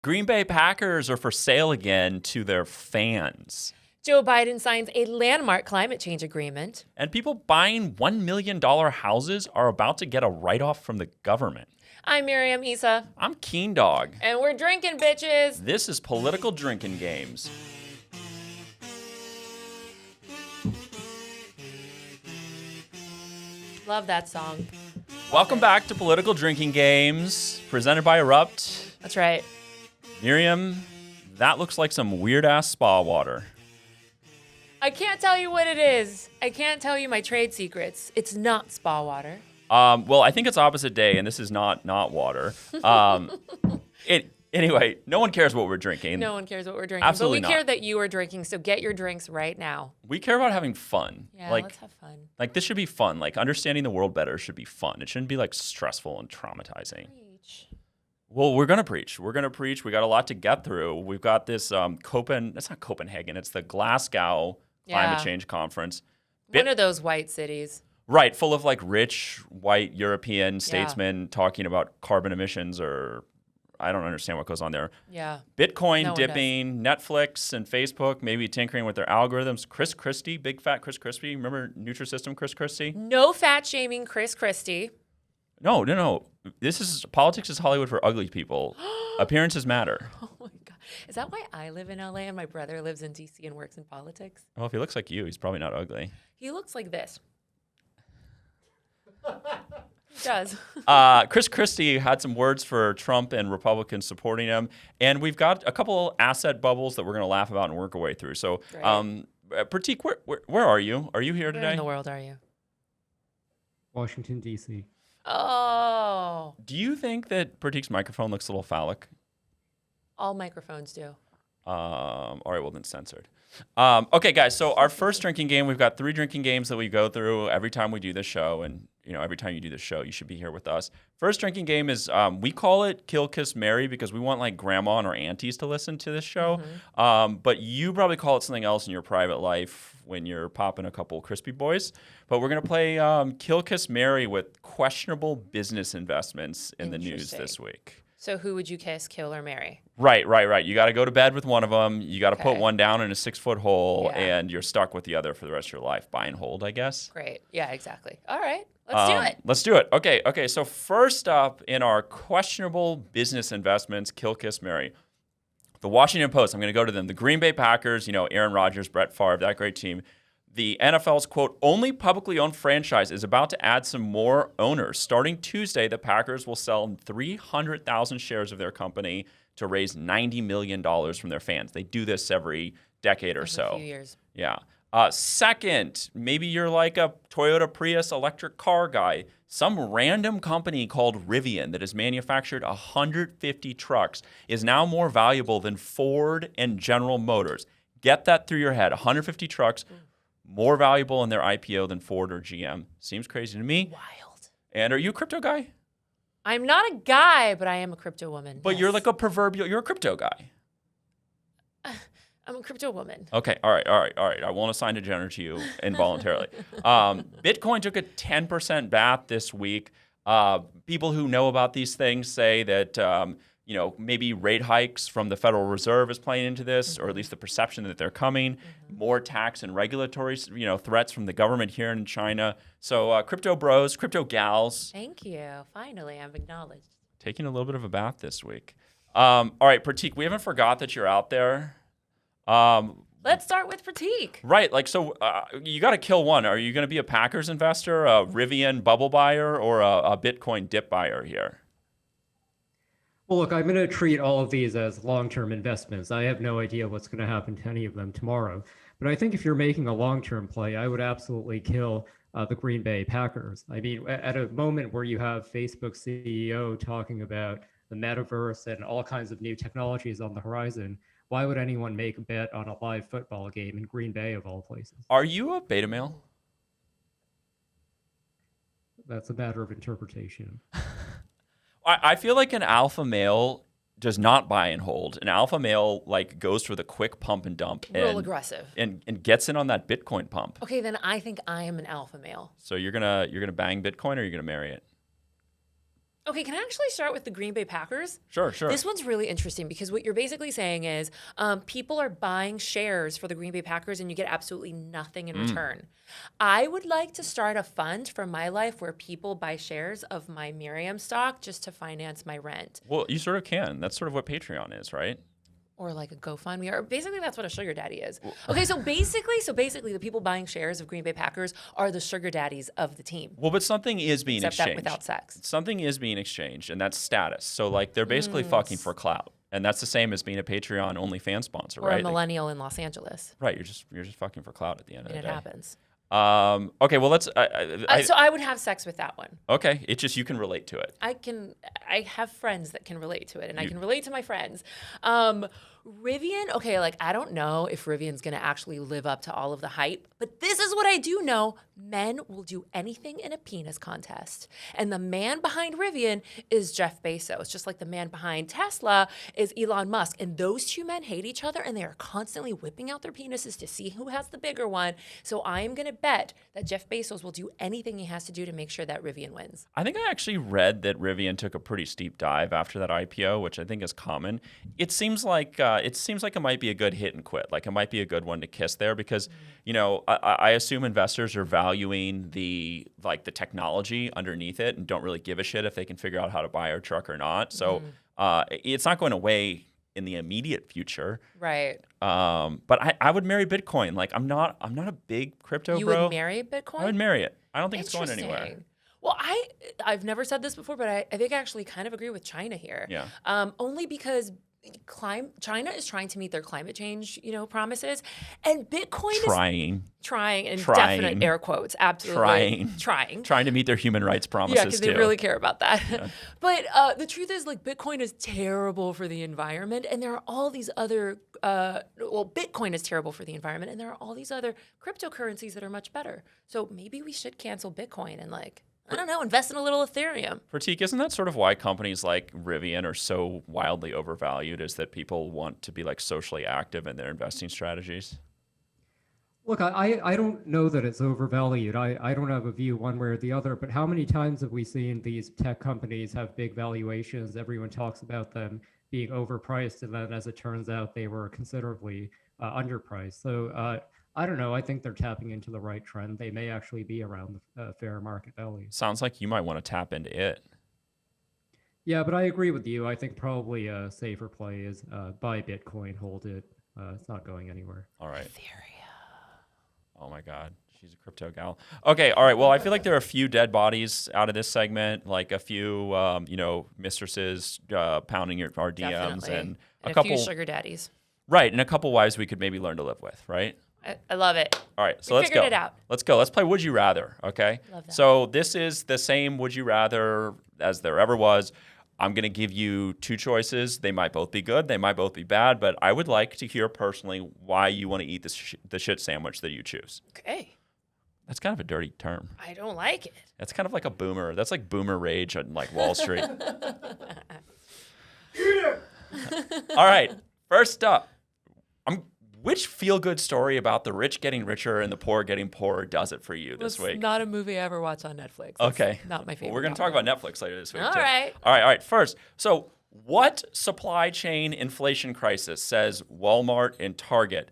Green Bay Packers are for sale again to their fans. Joe Biden signs a landmark climate change agreement. And people buying $1 million houses are about to get a write-off from the government. I'm Miriam Issa. I'm KEENDAWG. And we're drinking, bitches. This is Political Drinking Games. Love that song. Welcome back to Political Drinking Games, presented by Erupt. That's right. Miriam, that looks like some weird-ass spa water. I can't tell you what it is. I can't tell you my trade secrets. It's not spa water. Well, I think it's opposite day, and this is not water. Anyway, no one cares what we're drinking. No one cares what we're drinking. Absolutely but we care not. that you are drinking, so get your drinks right now. We care about having fun. Yeah, like, let's have fun. Like, this should be fun. Like, understanding the world better should be fun. It shouldn't be, like, stressful and traumatizing. Preach. Well, we're going to preach. We're going to preach. We got a lot to get through. We've got this it's not Copenhagen. It's the Glasgow Climate Change Conference. One of those white cities. Right, full of, like, rich, white European statesmen talking about carbon emissions or I don't understand what goes on there. Yeah. Bitcoin dipping, Netflix and Facebook maybe tinkering with their algorithms. Chris Christie, big fat Chris Christie. Remember Nutrisystem Chris Christie? No fat shaming Chris Christie. No. Politics is Hollywood for ugly people. Appearances matter. Oh my God. Is that why I live in LA and my brother lives in DC and works in politics? Well, if he looks like you, he's probably not ugly. He looks like this. He does. Chris Christie had some words for Trump and Republicans supporting him. And we've got a couple asset bubbles that we're going to laugh about and work our way through. So, Pratik, where are you? Are you here today? Where in the world are you? Washington, D.C. Oh. Do you think that Pratik's microphone looks a little phallic? All microphones do. All right, well then censored. Okay, guys, so our first drinking game, we've got 3 drinking games that we go through every time we do this show. And, you know, every time you do this show, you should be here with us. First drinking game is, we call it Kill, Kiss, Marry because we want, like, grandma and our aunties to listen to this show. Mm-hmm. But you probably call it something else in your private life when you're popping a couple crispy boys. But we're going to play Kill, Kiss, Marry with questionable business investments in the news this week. So who would you kiss, kill, or marry? Right. You got to go to bed with one of them. You got to put one down in a 6-foot hole, and you're stuck with the other for the rest of your life. Buy and hold, I guess. Great. Yeah, exactly. All right. Let's do it. Let's do it. Okay. So first up in our questionable business investments, Kill, Kiss, Marry. The Washington Post, I'm going to go to them. The Green Bay Packers, you know, Aaron Rodgers, Brett Favre, that great team. The NFL's, quote, only publicly owned franchise is about to add some more owners. Starting Tuesday, the Packers will sell 300,000 shares of their company to raise $90 million from their fans. They do this every decade or so. A few years. Yeah. Second, maybe you're like a Toyota Prius electric car guy. Some random company called Rivian that has manufactured 150 trucks is now more valuable than Ford and General Motors. Get that through your head. 150 trucks. More valuable in their IPO than Ford or GM. Seems crazy to me. Wild. And are you a crypto guy? I'm not a guy, but I am a crypto woman. But you're like you're a crypto guy. I'm a crypto woman. Okay, all right. I won't assign a gender to you involuntarily. Bitcoin took a 10% bath this week. People who know about these things say that maybe rate hikes from the Federal Reserve is playing into this, or at least the perception that they're coming. More tax and regulatory, threats from the government here in China. So crypto bros, crypto gals. Thank you. Finally, I'm acknowledged. Taking a little bit of a bath this week. All right, Pratik, we haven't forgot that you're out there. Let's start with Pratik. Right, you got to kill one. Are you going to be a Packers investor, a Rivian bubble buyer, or a Bitcoin dip buyer here? Well, look, I'm going to treat all of these as long-term investments. I have no idea what's going to happen to any of them tomorrow. But I think if you're making a long-term play, I would absolutely kill the Green Bay Packers. I mean, at a moment where you have Facebook CEO talking about the metaverse and all kinds of new technologies on the horizon, why would anyone make a bet on a live football game in Green Bay of all places? Are you a beta male? That's a matter of interpretation. I feel like an alpha male does not buy and hold. An alpha male goes for the quick pump and dump. Real aggressive. And gets in on that Bitcoin pump. Okay, then I think I am an alpha male. So you're gonna bang Bitcoin or you're gonna marry it? Okay, can I actually start with the Green Bay Packers? Sure, sure. This one's really interesting because what you're basically saying is people are buying shares for the Green Bay Packers and you get absolutely nothing in return. I would like to start a fund for my life where people buy shares of my MIRIAM stock just to finance my rent. Well, you sort of can. That's sort of what Patreon is, right? Or like a GoFundMe, or basically that's what a sugar daddy is. Okay, so basically, the people buying shares of Green Bay Packers are the sugar daddies of the team. Well, but something is being Except exchanged. that without sex. Something is being exchanged, and that's status. So, like, they're basically fucking for clout, and that's the same as being a Patreon OnlyFans sponsor, Or right? a millennial in Los Angeles. Right. You're just fucking for clout at the end of And the it day. happens. Okay. Well, let's. So I would have sex with that one. Okay. It's just you can relate to it. I have friends that can relate to it, and I can relate to my friends. Rivian, okay, like I don't know if Rivian's gonna actually live up to all of the hype, but this is what I do know. Men will do anything in a penis contest. And the man behind Rivian is Jeff Bezos, just like the man behind Tesla is Elon Musk. And those two men hate each other and they are constantly whipping out their penises to see who has the bigger one. So I am gonna bet that Jeff Bezos will do anything he has to do to make sure that Rivian wins. I think I actually read that Rivian took a pretty steep dive after that IPO, which I think is common. It seems like it might be a good hit and quit. Like it might be a good one to kiss there because, you know, I assume investors are valuing the technology underneath it and don't really give a shit if they can figure out how to buy our truck or not. So it's not going away in the immediate future. Right. But I would marry Bitcoin. Like I'm not a big crypto You bro. would marry Bitcoin? I would marry it. I don't think it's going anywhere. Interesting. Well, I've never said this before, but I think I actually kind of agree with China here. Yeah. Only because China is trying to meet their climate change, promises, and Bitcoin is trying in definite air quotes, absolutely trying to meet their human rights promises. Yeah, because they too. really care about that. Yeah. But the truth is, like, Bitcoin is terrible for the environment, and there are all these other. Bitcoin is terrible for the environment, and there are all these other cryptocurrencies that are much better. So maybe we should cancel Bitcoin and I don't know, invest in a little Ethereum. Pratik, isn't that sort of why companies like Rivian are so wildly overvalued, is that people want to be like socially active in their investing strategies? Look, I don't know that it's overvalued. I don't have a view one way or the other, but how many times have we seen these tech companies have big valuations? Everyone talks about them being overpriced, and then as it turns out, they were considerably underpriced. So I don't know. I think they're tapping into the right trend. They may actually be around the fair market value. Sounds like you might want to tap into it. Yeah, but I agree with you. I think probably a safer play is buy Bitcoin, hold it. It's not going anywhere. All right. Ethereum. Oh my God. She's a crypto gal. Okay. All right. Well, I feel like there are a few dead bodies out of this segment, like a few, mistresses pounding our DMs. Definitely. and a couple few sugar daddies. Right. And a couple wives we could maybe learn to live with. Right. I love it. All right, so We let's go. figured it out. Let's go. Let's play Would You Rather, okay? Love that. So this is the same Would You Rather as there ever was. I'm going to give you two choices. They might both be good. They might both be bad. But I would like to hear personally why you want to eat the shit sandwich that you choose. Okay. That's kind of a dirty term. I don't like it. That's kind of like a boomer. That's like boomer rage on like Wall Street. All right, first up. Which feel-good story about the rich getting richer and the poor getting poorer does it for you this week? It's not a movie I ever watch on Netflix. Okay. Not my favorite. Well, we're going to talk about Netflix later this week, All too. right. All right. First, so what supply chain inflation crisis, says Walmart and Target?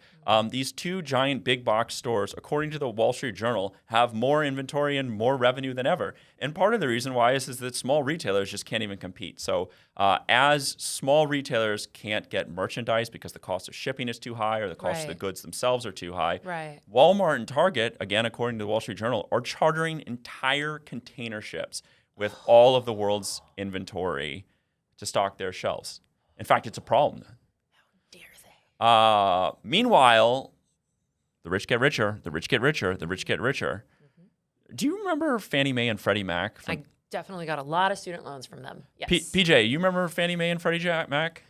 These two giant big box stores, according to the Wall Street Journal, have more inventory and more revenue than ever. And part of the reason why is that small retailers just can't even compete. So as small retailers can't get merchandise because the cost of shipping is too high or the cost of the goods themselves are too high, Right. Walmart and Target, again, according to the Wall Street Journal, are chartering entire container ships with all of the world's inventory to stock their shelves. In fact, it's a problem. Dare they? Meanwhile, the rich get richer, the rich get richer, the rich get richer. Mm-hmm. Do you remember Fannie Mae and Freddie Mac? I definitely got a lot of student loans from them. Yes. PJ, you remember Fannie Mae and Freddie Mac?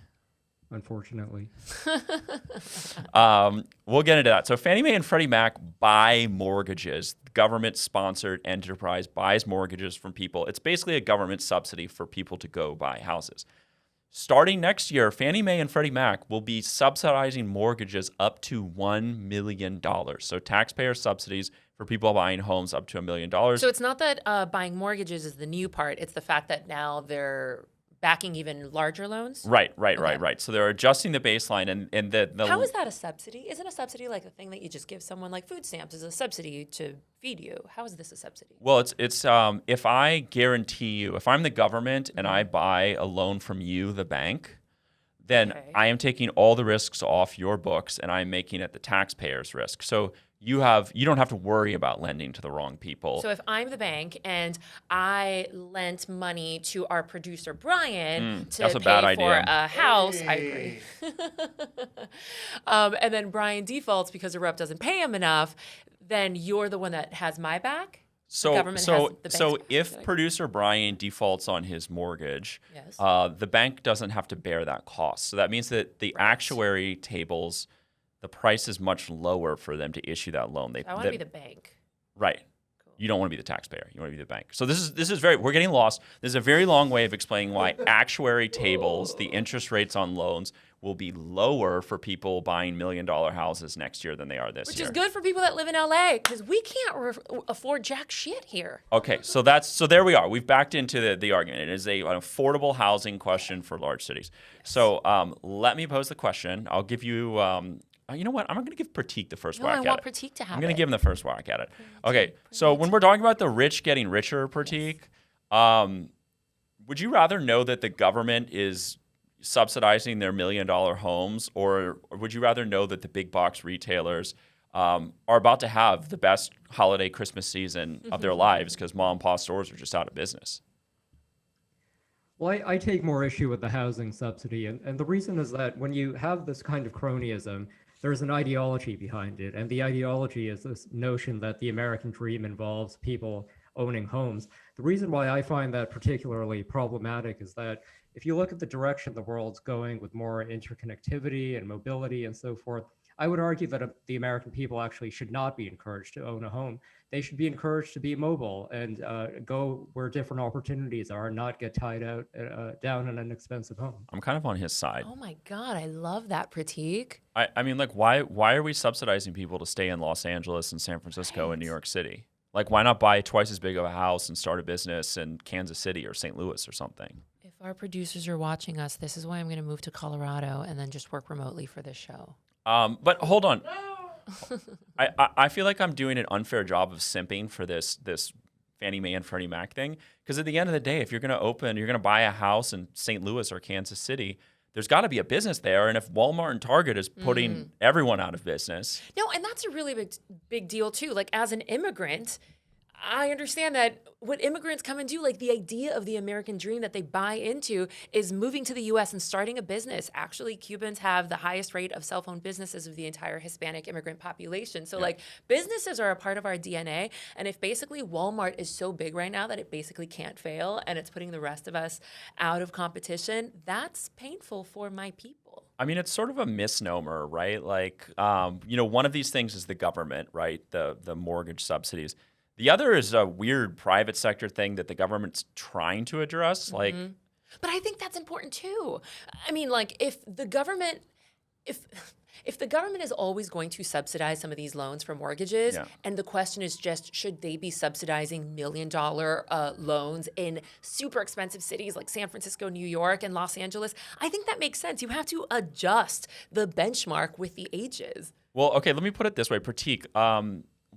Unfortunately. We'll get into that. So Fannie Mae and Freddie Mac buy mortgages. The government-sponsored enterprise buys mortgages from people. It's basically a government subsidy for people to go buy houses. Starting next year, Fannie Mae and Freddie Mac will be subsidizing mortgages up to $1 million. So taxpayer subsidies for people buying homes up to $1 million. So it's not that buying mortgages is the new part. It's the fact that now they're backing even larger loans? Right. Okay. So they're adjusting the baseline, and the How is that a subsidy? Isn't a subsidy like a thing that you just give someone, like food stamps is a subsidy to feed you? How is this a subsidy? Well, it's if I guarantee you, if I'm the government and I buy a loan from you, the bank, then Okay. I am taking all the risks off your books and I'm making it the taxpayer's risk. So you don't have to worry about lending to the wrong people. So if I'm the bank and I lent money to our producer Brian to that's a pay bad for idea. a house, I agree. And then Brian defaults because Erupt doesn't pay him enough, then you're the one that has my back? So, government has so, the so bank's if back. producer Brian defaults on his mortgage, Yes. the bank doesn't have to bear that cost. So that means that the actuary tables, the price is much lower for them to issue that loan. I want to be the bank. Right. You don't want to be the taxpayer. You want to be the bank. So this is we're getting lost. This is a very long way of explaining why actuary tables, the interest rates on loans, will be lower for people buying $1 million houses next year than they are this Which year. is good for people that live in LA because we can't afford jack shit here. Okay, so there we are. We've backed into the argument. It is an affordable housing question for large cities. Yes. So let me pose the question. I'll give you. You know what? I'm going to give Pratik the first whack at it. I want Pratik to have I'm going to give him the first whack at it. Pratik, Okay, so when we're talking about the rich getting richer, Pratik, would you rather know that the government is subsidizing their $1 million homes, or would you rather know that the big box retailers are about to have the best holiday Christmas season of their lives because mom and pop stores are just out of business? Well, I take more issue with the housing subsidy, and the reason is that when you have this kind of cronyism, there's an ideology behind it, and the ideology is this notion that the American dream involves people owning homes. The reason why I find that particularly problematic is that if you look at the direction the world's going with more interconnectivity and mobility and so forth, I would argue that the American people actually should not be encouraged to own a home. They should be encouraged to be mobile and go where different opportunities are, not get tied out down in an expensive home. I'm kind of on his side. Oh my God, I love that, Pratik. I mean, like, why are we subsidizing people to stay in Los Angeles and San Francisco and New York City? Like, why not buy twice as big of a house and start a business in Kansas City or St. Louis or something? If our producers are watching us, this is why I'm going to move to Colorado and then just work remotely for this show. But hold on. I feel like I'm doing an unfair job of simping for this Fannie Mae and Freddie Mac thing. Because at the end of the day, if you're going to buy a house in St. Louis or Kansas City, there's got to be a business there. And if Walmart and Target is putting everyone out of business. No, and that's a really big deal too. Like as an immigrant, I understand that what immigrants come and do, like the idea of the American dream that they buy into is moving to the U.S. and starting a business. Actually, Cubans have the highest rate of self-owned businesses of the entire Hispanic immigrant population. So like businesses are a part of our DNA. And if basically Walmart is so big right now that it basically can't fail and it's putting the rest of us out of competition, that's painful for my people. I mean, it's sort of a misnomer, right? Like, one of these things is the government, right? The mortgage subsidies. The other is a weird private sector thing that the government's trying to address. Like, but I think that's important too. I mean, like if the government is always going to subsidize some of these loans for mortgages, and the question is just, should they be subsidizing $1 million loans in super expensive cities like San Francisco, New York, and Los Angeles? I think that makes sense. You have to adjust the benchmark with the ages. well, okay, let me put it this way, Pratik.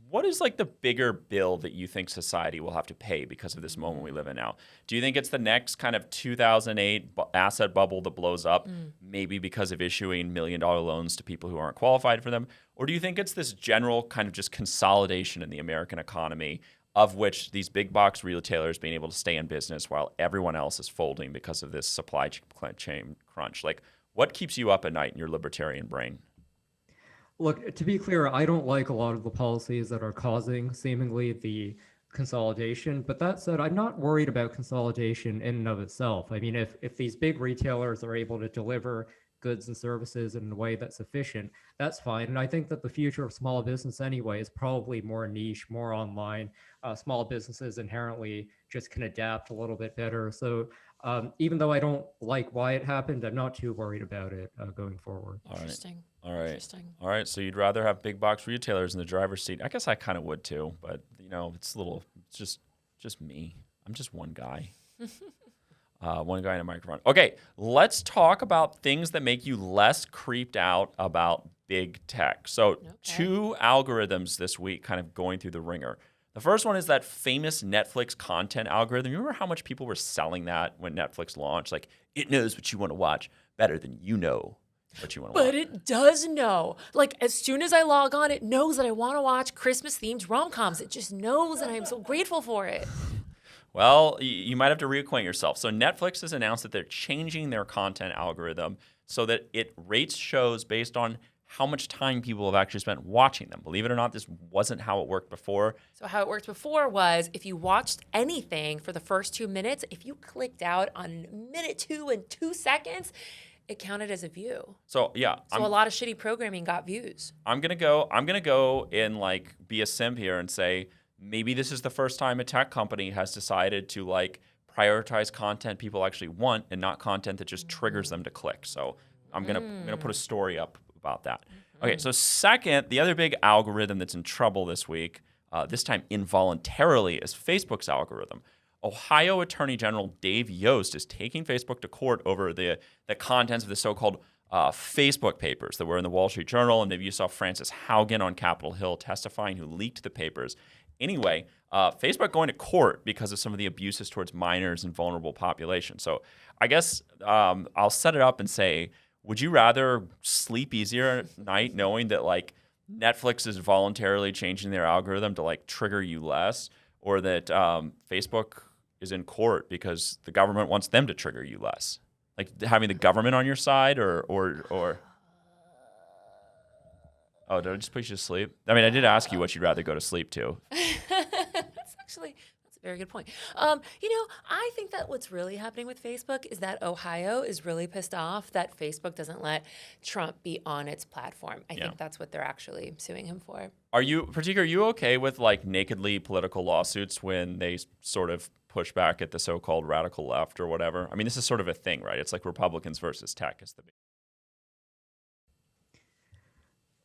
What is like the bigger bill that you think society will have to pay because of this moment we live in now? Do you think it's the next kind of 2008 asset bubble that blows up, maybe because of issuing $1 million loans to people who aren't qualified for them? Or do you think it's this general kind of just consolidation in the American economy of which these big box retailers being able to stay in business while everyone else is folding because of this supply chain crunch? Like, what keeps you up at night in your libertarian brain? Look, to be clear, I don't like a lot of the policies that are causing seemingly the consolidation. But that said, I'm not worried about consolidation in and of itself. I mean, if these big retailers are able to deliver goods and services in a way that's efficient, that's fine. And I think that the future of small business anyway is probably more niche, more online. Small businesses inherently just can adapt a little bit better. So Even though I don't like why it happened, I'm not too worried about it going forward. All right. Interesting. All right. Interesting. All right. So you'd rather have big box retailers in the driver's seat? I guess I kind of would too, but it's just me. I'm just one guy. One guy in a microphone. Okay, let's talk about things that make you less creeped out about big tech. So, two algorithms this week kind of going through the ringer. The first one is that famous Netflix content algorithm. You remember how much people were selling that when Netflix launched? Like, it knows what you want to watch better than you know what you want to watch. But it does know. Like, as soon as I log on, it knows that I want to watch Christmas-themed rom-coms. It just knows, and I'm so grateful for it. Well, you might have to reacquaint yourself. So Netflix has announced that they're changing their content algorithm so that it rates shows based on how much time people have actually spent watching them. Believe it or not, this wasn't how it worked before. So how it worked before was if you watched anything for the first 2 minutes, if you clicked out on minute 2 and 2 seconds, it counted as a view. So yeah, So a lot of shitty programming got views. I'm gonna go and like be a simp here and say, maybe this is the first time a tech company has decided to like prioritize content people actually want and not content that just triggers them to click. So I'm gonna put a story up about that. Okay, so second, the other big algorithm that's in trouble this week, this time involuntarily, is Facebook's algorithm. Ohio Attorney General Dave Yost is taking Facebook to court over the contents of the so-called Facebook papers that were in the Wall Street Journal, and maybe you saw Frances Haugen on Capitol Hill testifying, who leaked the papers. Anyway, Facebook going to court because of some of the abuses towards minors and vulnerable populations. So I guess I'll set it up and say, would you rather sleep easier at night knowing that like Netflix is voluntarily changing their algorithm to like trigger you less, or that Facebook is in court because the government wants them to trigger you less? Like having the government on your side, or oh, did I just put you to sleep? I mean, I did ask you what you'd rather go to sleep to. That's a very good point. I think that what's really happening with Facebook is that Ohio is really pissed off that Facebook doesn't let Trump be on its platform. I think that's what they're actually suing him for. Pratik, are you okay with like nakedly political lawsuits when they sort of push back at the so-called radical left or whatever? I mean, this is sort of a thing, right? It's like Republicans versus tech is the big.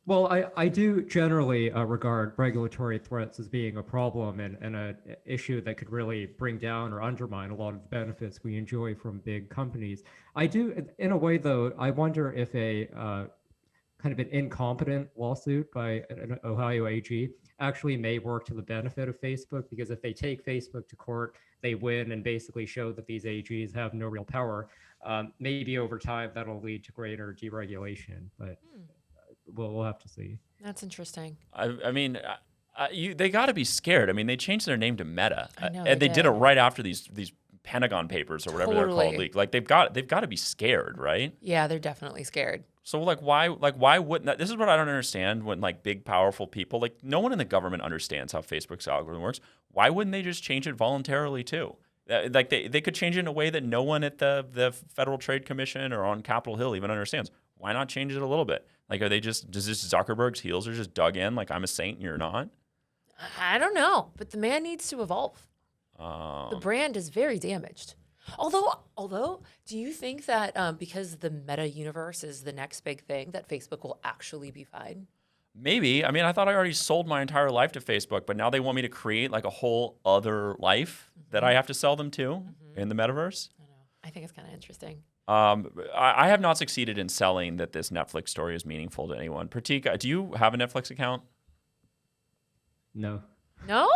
Well, I do generally regard regulatory threats as being a problem and an issue that could really bring down or undermine a lot of the benefits we enjoy from big companies. I do, in a way, though, I wonder if a kind of an incompetent lawsuit by an Ohio AG actually may work to the benefit of Facebook, because if they take Facebook to court, they win and basically show that these AGs have no real power. Maybe over time that'll lead to greater deregulation, but we'll have to see. That's interesting. I mean, they got to be scared. I mean, they changed their name to Meta, I know, and they did did. it right after these Pentagon papers or whatever they're called Totally. leaked. Like they've got to be scared, right? Yeah, they're definitely scared. So why wouldn't that? This is what I don't understand when like big powerful people, like no one in the government understands how Facebook's algorithm works. Why wouldn't they just change it voluntarily too? Like they could change it in a way that no one at the Federal Trade Commission or on Capitol Hill even understands. Why not change it a little bit? Like, does this Zuckerberg's heels are just dug in? Like, I'm a saint and you're not? I don't know, but the man needs to evolve. The brand is very damaged. Although, do you think that because the meta universe is the next big thing, that Facebook will actually be fine? Maybe. I mean, I thought I already sold my entire life to Facebook, but now they want me to create like a whole other life that I have to sell them to in the metaverse. I know. I think it's kind of interesting. I have not succeeded in selling that this Netflix story is meaningful to anyone. Pratik, do you have a Netflix account? No. No?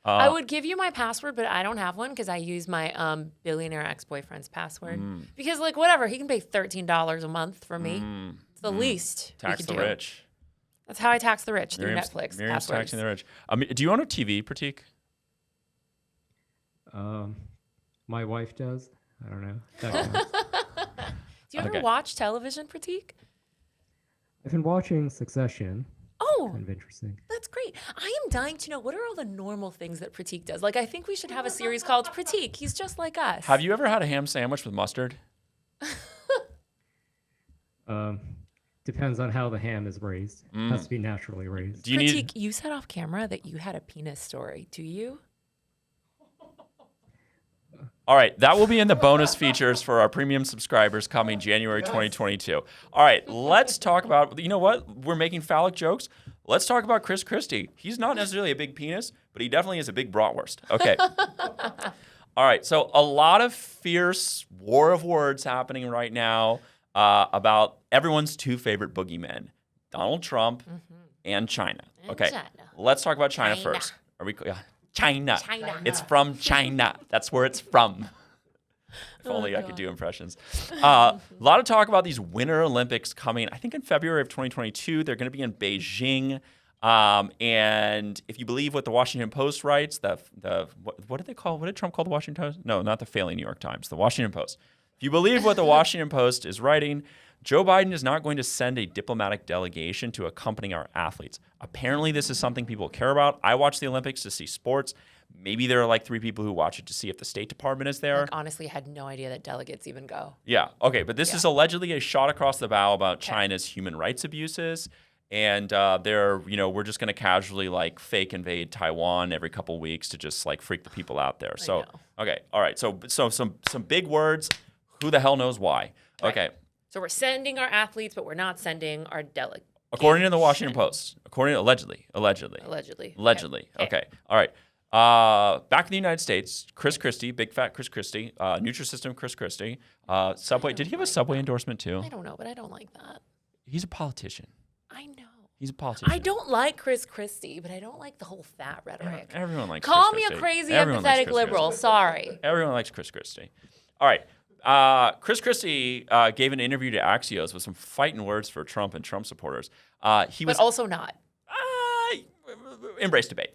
I would give you my password, but I don't have one because I use my billionaire ex-boyfriend's password. Because, like, whatever, he can pay $13 a month for me. It's the least we Tax could the do. rich. That's how I tax the rich, through Miriam's Netflix Miriam's passwords. taxing the rich. Do you own a TV, Pratik? My wife does. I don't know. That counts. Do you ever Okay. watch television, Pratik? I've been watching Succession. Oh, Kind of interesting. that's great. I am dying to know, what are all the normal things that Pratik does? Like, I think we should have a series called Pratik. He's just like us. Have you ever had a ham sandwich with mustard? Depends on how the ham is raised. Has to be naturally raised. Do you Pratik, need? you said off camera that you had a penis story. Do you? All right, that will be in the bonus features for our premium subscribers coming January 2022. All right, let's talk about, you know what? We're making phallic jokes. Let's talk about Chris Christie. He's not necessarily a big penis, but he definitely is a big bratwurst. Okay. All right, so a lot of fierce war of words happening right now about everyone's two favorite boogeymen, Donald Trump and China. Okay, let's talk about China first. Are we? China. It's from China. That's where it's from. If only I could do impressions. A lot of talk about these Winter Olympics coming. I think in February of 2022, they're going to be in Beijing. And if you believe what the Washington Post writes, what did they call? What did Trump call the Washington Post? No, not the failing New York Times. The Washington Post. If you believe what the Washington Post is writing, Joe Biden is not going to send a diplomatic delegation to accompany our athletes. Apparently, this is something people care about. I watch the Olympics to see sports. Maybe there are like 3 people who watch it to see if the State Department is there. Like, honestly, I had no idea that delegates even go. Yeah. Okay. But this is allegedly a shot across the bow about China's human rights abuses. And we're just going to casually like fake invade Taiwan every couple weeks to just like freak the people out there. So, okay. All right. So some big words. Who the hell knows why? Right. Okay. So we're sending our athletes, but we're not sending our delegates. According to the Washington Post. According to allegedly. Okay. All right. Back in the United States, Chris Christie, big fat Chris Christie, Nutrisystem Chris Christie, Subway. Did he have a Subway endorsement too? I don't know, but I don't like that. He's a politician. I know. He's a politician. I don't like Chris Christie, but I don't like the whole fat rhetoric. Everyone likes Call Chris me Christie. a crazy, Everyone empathetic liberal. Sorry. Everyone likes Chris Christie. All right. Chris Christie gave an interview to Axios with some fighting words for Trump and Trump supporters. But also not. Embrace debate.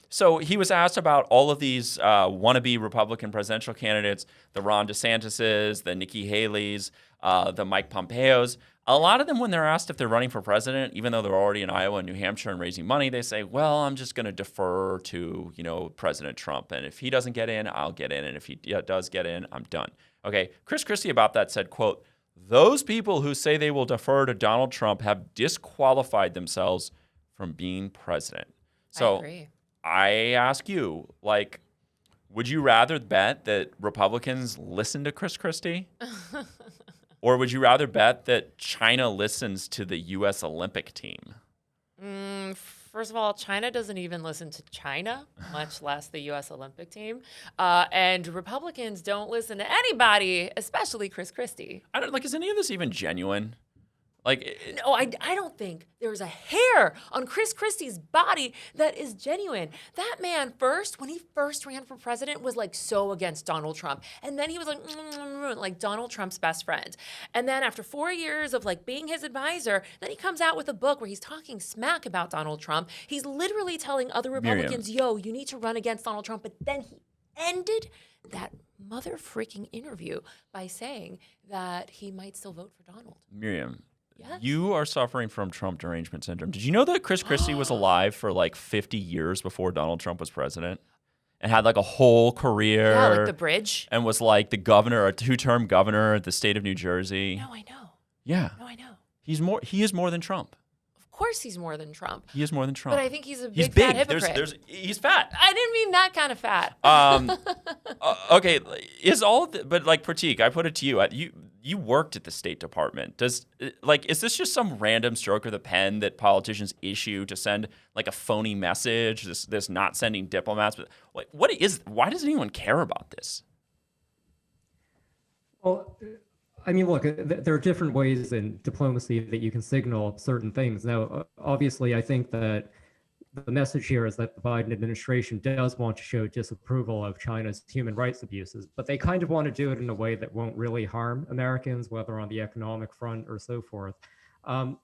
So he was asked about all of these wannabe Republican presidential candidates, the Ron DeSantis's, the Nikki Haley's, the Mike Pompeo's. A lot of them, when they're asked if they're running for president, even though they're already in Iowa and New Hampshire and raising money, they say, well, I'm just going to defer to, President Trump. And if he doesn't get in, I'll get in. And if he does get in, I'm done. Okay. Chris Christie about that said, quote, those people who say they will defer to Donald Trump have disqualified themselves from being president. So I agree. I ask you, would you rather bet that Republicans listen to Chris Christie? Or would you rather bet that China listens to the U.S. Olympic team? First of all, China doesn't even listen to China, much less the U.S. Olympic team. And Republicans don't listen to anybody, especially Chris Christie. Is any of this even genuine? No, I don't think there's a hair on Chris Christie's body that is genuine. That man when he first ran for president, was so against Donald Trump. And then he was like Donald Trump's best friend. And then after 4 years of being his advisor, then he comes out with a book where he's talking smack about Donald Trump. He's literally telling other Republicans, Miriam. you need to run against Donald Trump. But then he ended that mother freaking interview by saying that he might still vote for Donald. Miriam. Yes? You are suffering from Trump derangement syndrome. Did you know that Chris Christie was alive for 50 years before Donald Trump was president? And had a whole career. Yeah, the bridge. And was the governor, a 2-term governor of the state of New Jersey. No, I know. Yeah. No, I know. He is more than Trump. Of course he's more than Trump. He is more than Trump. But I think he's a big fat hypocrite. He's fat. I didn't mean that kind of fat. Okay, but Pratik, I put it to you. You worked at the State Department. Is this just some random stroke of the pen that politicians issue to send a phony message? This not sending diplomats, but why does anyone care about this? Well, I mean, look, there are different ways in diplomacy that you can signal certain things. Now, obviously, I think that the message here is that the Biden administration does want to show disapproval of China's human rights abuses, but they kind of want to do it in a way that won't really harm Americans, whether on the economic front or so forth.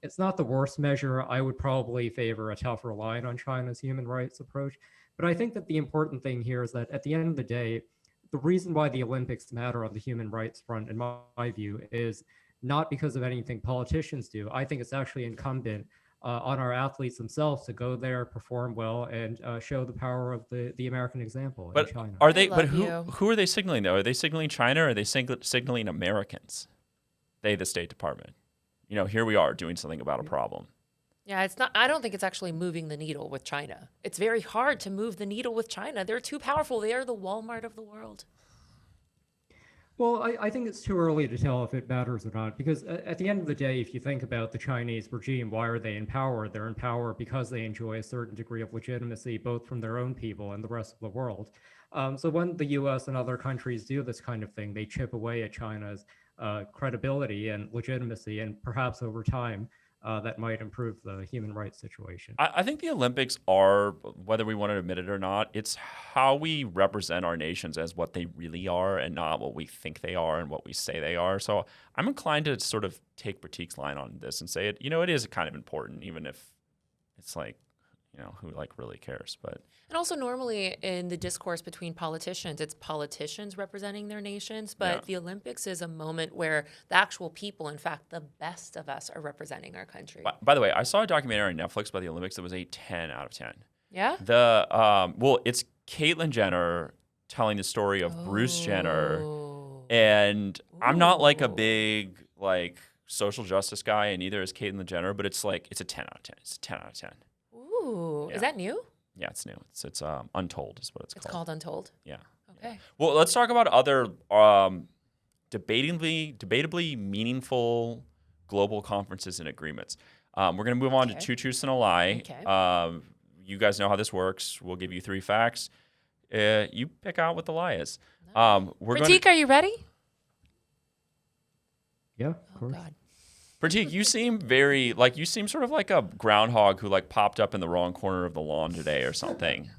It's not the worst measure. I would probably favor a tougher line on China's human rights approach. But I think that the important thing here is that at the end of the day, the reason why the Olympics matter on the human rights front, in my view, is not because of anything politicians do. I think it's actually incumbent on our athletes themselves to go there, perform well, and show the power of the American example in China. Are they? But who are they signaling though? Are they signaling China or are they signaling Americans? The State Department. Here we are doing something about a problem. Yeah, it's not. I don't think it's actually moving the needle with China. It's very hard to move the needle with China. They're too powerful. They are the Walmart of the world. Well, I think it's too early to tell if it matters or not, because at the end of the day, if you think about the Chinese regime, why are they in power? They're in power because they enjoy a certain degree of legitimacy, both from their own people and the rest of the world. So when the US and other countries do this kind of thing, they chip away at China's credibility and legitimacy, and perhaps over time, that might improve the human rights situation. I think the Olympics are, whether we want to admit it or not, it's how we represent our nations as what they really are and not what we think they are and what we say they are. So I'm inclined to sort of take Pratik's line on this and say it is kind of important, even if it's like, who like really cares. But And also normally in the discourse between politicians, it's politicians representing their nations, but the Olympics is a moment where the actual people, in fact, the best of us are representing our country. by the way, I saw a documentary on Netflix about the Olympics that was a 10 out of 10. Yeah? It's Caitlyn Jenner telling the story of Bruce Jenner. And I'm not like a big like social justice guy, and neither is Caitlyn Jenner, but it's a 10 out of 10. It's a 10 out of 10. Ooh, Yeah. is that new? Yeah, it's new. It's Untold is what it's called. It's called Untold. Yeah. Okay. Well, let's talk about other debatably meaningful global conferences and agreements. We're going to move on to Two Truths and a Lie. Okay. You guys know how this works. We'll give you 3 facts. You pick out what the lie is. Pratik, are you ready? Yeah, of Oh, course. God. Pratik, you seem sort of like a groundhog who like popped up in the wrong corner of the lawn today or something.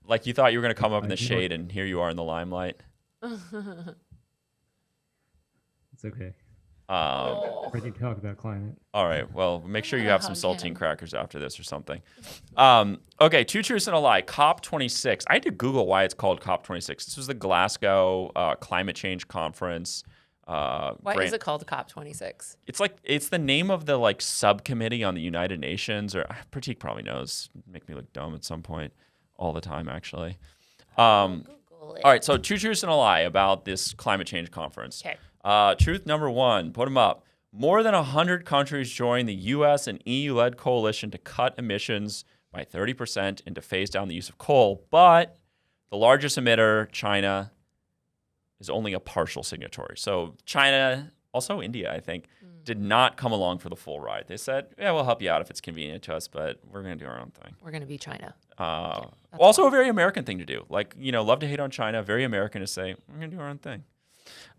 Like you thought you were going to come up in the shade, and here you are in the limelight. It's okay. Um, Ready to talk about climate. All right. Well, make sure you have some saltine crackers after this or something. Okay. Two truths and a lie. COP26. I had to Google why it's called COP26. This was the Glasgow climate change conference. Why is it called COP26? It's the name of the like subcommittee on the United Nations. Or Pratik probably knows. Make me look dumb at some point. All the time, actually. All right. So two truths and a lie about this climate change conference. Okay. Truth number 1, put them up. More than 100 countries joined the U.S. and EU-led coalition to cut emissions by 30% and to phase down the use of coal. But the largest emitter, China, is only a partial signatory. So China, also India, I think, did not come along for the full ride. They said, yeah, we'll help you out if it's convenient to us, but we're going to do our own thing. We're going to be China. Also a very American thing to do. Like, love to hate on China. Very American to say, we're going to do our own thing.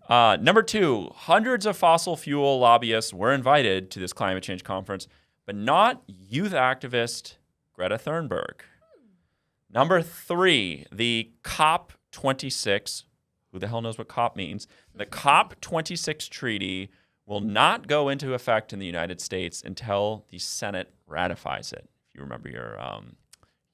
Number 2, hundreds of fossil fuel lobbyists were invited to this climate change conference, but not youth activist Greta Thunberg. Number 3, the COP26, who the hell knows what COP means? The COP26 treaty will not go into effect in the United States until the Senate ratifies it. If you remember your,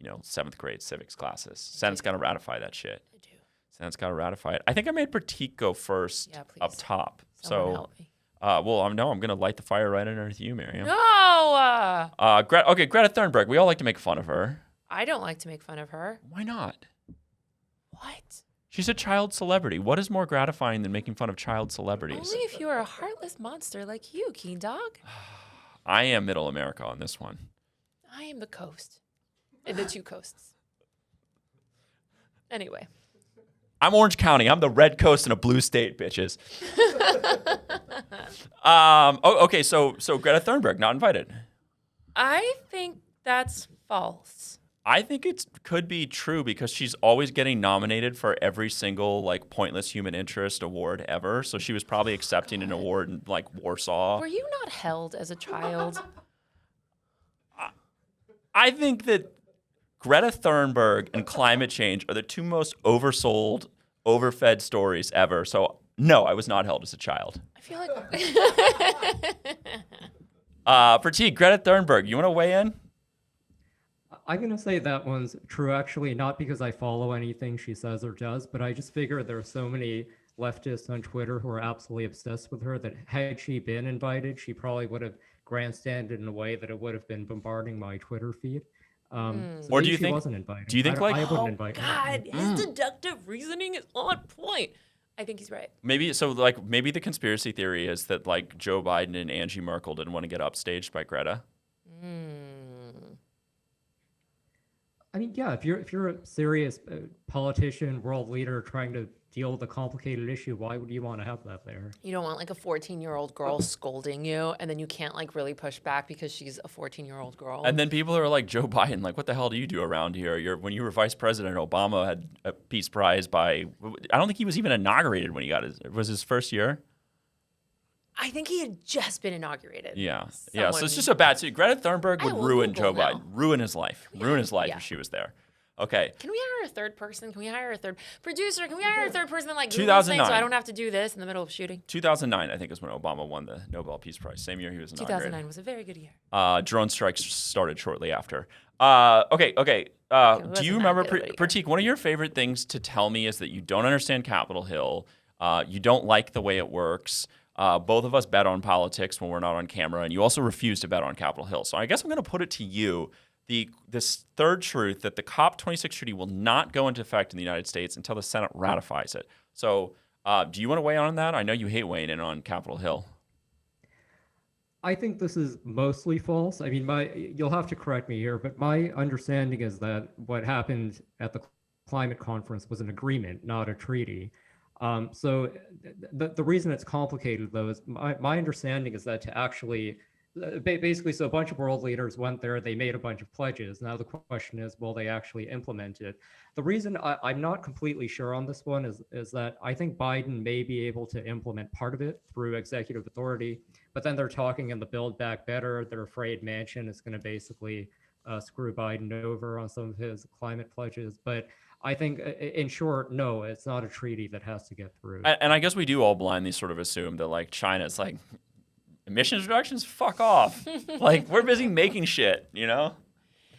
7th grade civics classes, Senate's got to ratify that shit. I do. Senate's got to ratify it. I think I made Pratik go first up top. Someone help me. I'm going to light the fire right underneath you, Miriam. No! Greta Thunberg. We all like to make fun of her. I don't like to make fun of her. Why not? What? She's a child celebrity. What is more gratifying than making fun of child celebrities? Only if you are a heartless monster like you, KEENDAWG. I am Middle America on this one. I am the coast. And the 2 coasts. Anyway. I'm Orange County. I'm the red coast in a blue state, bitches. Okay, so Greta Thunberg not invited. I think that's false. I think it could be true because she's always getting nominated for every single like pointless human interest award ever. So she was probably accepting an award in like Warsaw. Were you not held as a child? I think that Greta Thunberg and climate change are the 2 most oversold, overfed stories ever. So no, I was not held as a child. I feel like Pratik, Greta Thunberg, you want to weigh in? I'm going to say that one's true, actually, not because I follow anything she says or does, but I just figure there are so many leftists on Twitter who are absolutely obsessed with her that had she been invited, she probably would have grandstanded in a way that it would have been bombarding my Twitter feed. So Or do you she think? wasn't invited. Do you think I wouldn't invite her. God, his deductive reasoning is on point. I think he's right. Maybe the conspiracy theory is that like Joe Biden and Angie Merkel didn't want to get upstaged by Greta. I mean, yeah, if you're a serious politician, world leader trying to deal with a complicated issue, why would you want to have that there? You don't want like a 14-year-old girl scolding you, and then you can't like really push back because she's a 14-year-old girl. And then people are like, Joe Biden, like, what the hell do you do around here? When you were vice president, Obama had a Peace Prize by, I don't think he was even inaugurated when he got his first year? I think he had just been inaugurated. Yeah. Yeah. So it's just a bad, Greta Thunberg would ruin Google Joe now. Biden, ruin his life Yeah. if she was there. Okay. Can we hire a third person? Can we hire a third producer? Can we hire a third person that like Googles 2009. things so I don't have to do this in the middle of shooting? 2009, I think, is when Obama won the Nobel Peace Prize. Same year he was inaugurated. 2009 was a very good year. Drone strikes started shortly after. Okay. It Do wasn't you that remember, good of a year. Pratik, one of your favorite things to tell me is that you don't understand Capitol Hill. You don't like the way it works. Both of us bet on politics when we're not on camera, and you also refuse to bet on Capitol Hill. So I guess I'm going to put it to you. This third truth that the COP26 treaty will not go into effect in the United States until the Senate ratifies it. So do you want to weigh in on that? I know you hate weighing in on Capitol Hill. I think this is mostly false. I mean, you'll have to correct me here, but my understanding is that what happened at the climate conference was an agreement, not a treaty. So the reason it's complicated, though, is my understanding is that to actually basically, so a bunch of world leaders went there, they made a bunch of pledges. Now the question is, will they actually implement it? The reason I'm not completely sure on this one is that I think Biden may be able to implement part of it through executive authority, but then they're talking in the Build Back Better. They're afraid Manchin is going to basically screw Biden over on some of his climate pledges. But I think, in short, no, it's not a treaty that has to get through. And I guess we do all blindly sort of assume that, like, China's like, emissions reductions? Fuck off. Like, we're busy making shit, you know?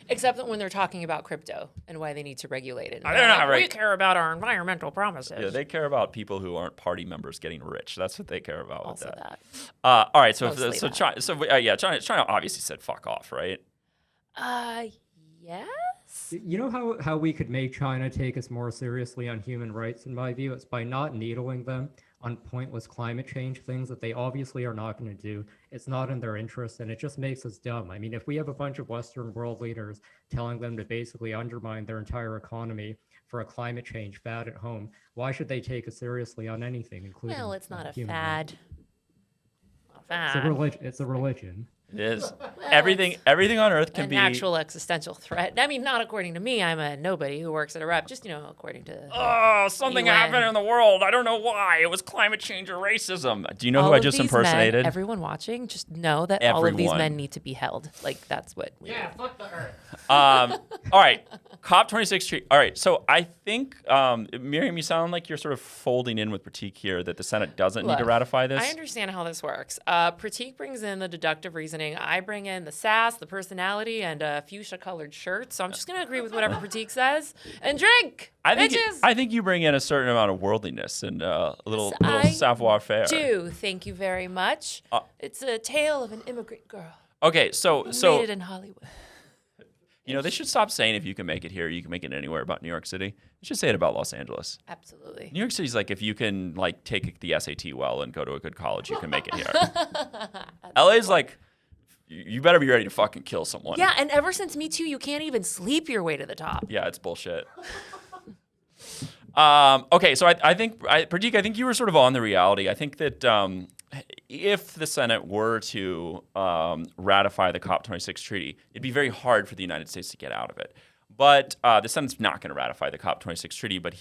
Except that when they're talking about crypto and why they need to regulate it. And They're not like, right. We care about our environmental promises. Yeah, they care about people who aren't party members getting rich. That's what they care about Also with that. that. All right, so Mostly that. China obviously said fuck off, right? Yes? You know how we could make China take us more seriously on human rights, in my view? It's by not needling them on pointless climate change things that they obviously are not going to do. It's not in their interest, and it just makes us dumb. I mean, if we have a bunch of Western world leaders telling them to basically undermine their entire economy for a climate change fad at home, why should they take us seriously on anything, including Well, it's not a human fad. rights? It's a religion. It is. Everything on Earth can An be actual existential threat. I mean, not according to me. I'm a nobody who works at Erupt. Just, according to Oh, something UN. happened in the world. I don't know why. It was climate change or racism. Do you know all who I of just these impersonated? Men, everyone watching, just know that all of these Everyone. men need to be held. Like, that's what we fuck the Earth. All right, COP26 treaty. All right, so I think, Miriam, you sound like you're sort of folding in with Pratik here that the Senate doesn't need to Look, ratify this. I understand how this works. Pratik brings in the deductive reasoning. I bring in the sass, the personality, and fuchsia-colored shirts. So I'm just going to agree with whatever Pratik says and drink, bitches. I think you bring in a certain amount of worldliness and a little I savoir-faire. do. Thank you very much. It's a tale of an immigrant girl Okay, who made it in Hollywood. they should stop saying if you can make it here, you can make it anywhere about New York City. They should say it about Los Angeles. Absolutely. New York City's like if you can like take the SAT well and go to a good college, you can make it here. LA's like you better be ready to fucking kill someone. Yeah, and ever since Me Too, you can't even sleep your way to the top. Yeah, it's bullshit. Okay, so Pratik, I think you were sort of on the reality. I think that if the Senate were to ratify the COP26 treaty, it'd be very hard for the United States to get out of it. But the Senate's not going to ratify the COP26 treaty, but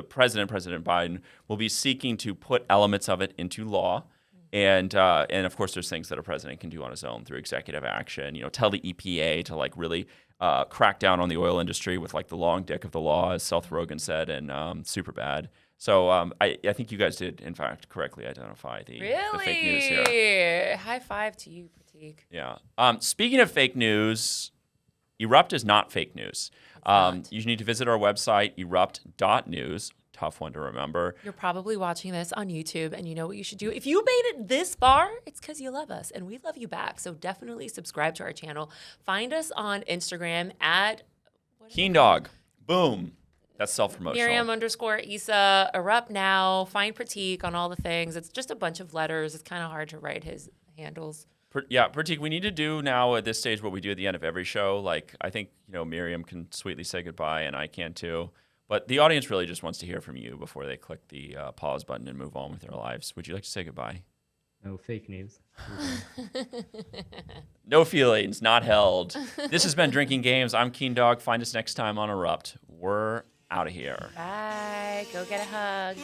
President Biden, will be seeking to put elements of it into law. And of course, there's things that a president can do on his own through executive action. Tell the EPA to like really crack down on the oil industry with like the long dick of the law, as Seth Rogen said, and Superbad. So I think you guys did, in fact, correctly identify the fake news here. High five to you, Pratik. Yeah. Speaking of fake news, Erupt is not fake news. You need to visit our website, erupt.news. Tough one to remember. You're probably watching this on YouTube, and you know what you should do. If you made it this far, it's because you love us, and we love you back. So definitely subscribe to our channel. Find us on Instagram at KEENDAWG. Boom. That's self-promotional. Miriam_Isa. Erupt now. Find Pratik on all the things. It's just a bunch of letters. It's kind of hard to write his handles. Yeah, Pratik, we need to do now at this stage what we do at the end of every show. Like, I think, Miriam can sweetly say goodbye, and I can too. But the audience really just wants to hear from you before they click the pause button and move on with their lives. Would you like to say goodbye? No fake news. No feelings, not held. This has been Drinking Games. I'm KEENDAWG. Find us next time on Erupt. We're out of here. Bye. Go get a hug.